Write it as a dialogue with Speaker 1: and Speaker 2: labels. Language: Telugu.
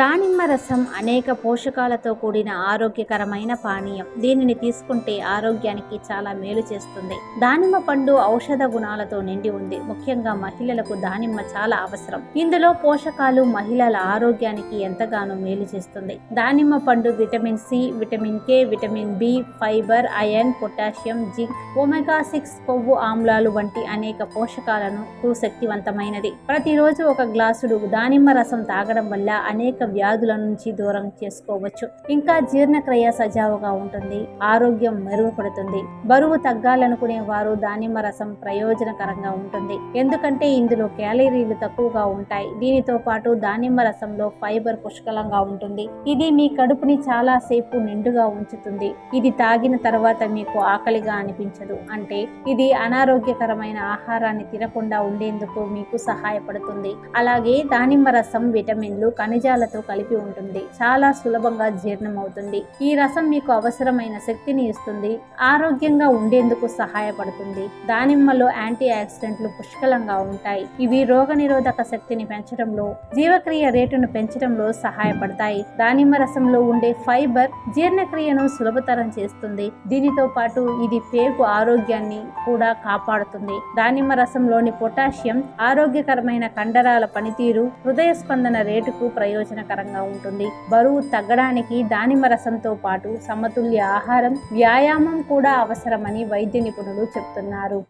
Speaker 1: దానిమ్మ రసం అనేక పోషకాలతో కూడిన ఆరోగ్యకరమైన పానీయం. దీనిని తీసుకుంటే ఆరోగ్యానికి చాలా మేలు చేస్తుంది. దానిమ్మ పండు ఔషధ గుణాలతో నిండి ఉంది. ముఖ్యంగా మహిళలకు దానిమ్మ చాలా అవసరం. ఇందులో పోషకాలు మహిళల ఆరోగ్యానికి ఎంతగానో మేలు చేస్తుంది. దానిమ్మ పండు vitamin C, vitamin K, vitamin B, fibre, iron, potassium, zinc, omega 6 కొవ్వు ఆమ్లాలు వంటి అనేక పోషకాలను శక్తివంతమైనది. ప్రతిరోజు ఒక గ్లాసుడు దానిమ్మ రసం తాగడం వల్ల అనేక వ్యాధుల నుంచి దూరం చేసుకోవచ్చు. ఇంకా జీర్ణక్రియ సజావుగా ఉంటుంది. ఆరోగ్యం మెరుగుపడుతుంది. బరువు తగ్గాలనుకునే వారు దానిమ్మ రసం ప్రయోజనకరంగా ఉంటుంది. ఎందుకంటే ఇందులో క్యాలరీలు తక్కువగా ఉంటాయి. దీనితో పాటు దానిమ్మ రసంలో ఫైబర్ పుష్కలంగా ఉంటుంది. ఇది మీ కడుపుని చాలా సేపు నిండుగా ఉంచుతుంది. ఇది తాగిన తర్వాత మీకు ఆకలిగా అనిపించదు. అంటే ఇది అనారోగ్యకరమైన ఆహారాన్ని తినకుండా ఉండేందుకు మీకు సహాయపడుతుంది. అలాగే దానిమ్మ రసం విటమిన్లు, ఖనిజాలతో కలిపి ఉంటుంది. చాలా సులభంగా జీర్ణమవుతుంది. ఈ రసం మీకు అవసరమైన శక్తిని ఇస్తుంది. ఆరోగ్యంగా ఉండేందుకు సహాయపడుతుంది. దానిమ్మలో యాంటీ ఆక్సిడెంట్లు పుష్కలంగా ఉంటాయి. ఇవి రోగనిరోధక శక్తిని పెంచడంలో, జీవక్రియ రేటును పెంచడంలో సహాయపడతాయి. దానిమ్మ రసంలో ఉండే ఫైబర్ జీర్ణక్రియను సులభతరం చేస్తుంది. దీనితో పాటు ఇది పేగు ఆరోగ్యాన్ని కూడా కాపాడుతుంది. దానిమ్మ రసంలోని పొటాషియం ఆరోగ్యకరమైన కండరాల పనితీరు, హృదయ స్పందన రేటుకు ప్రయోజనకరంగా ఉంటుంది. బరువు తగ్గడానికి దానిమ్మ రసంతో పాటు సమతుల్య ఆహారం, వ్యాయామం కూడా అవసరమని వైద్య నిపుణులు చెప్తున్నారు.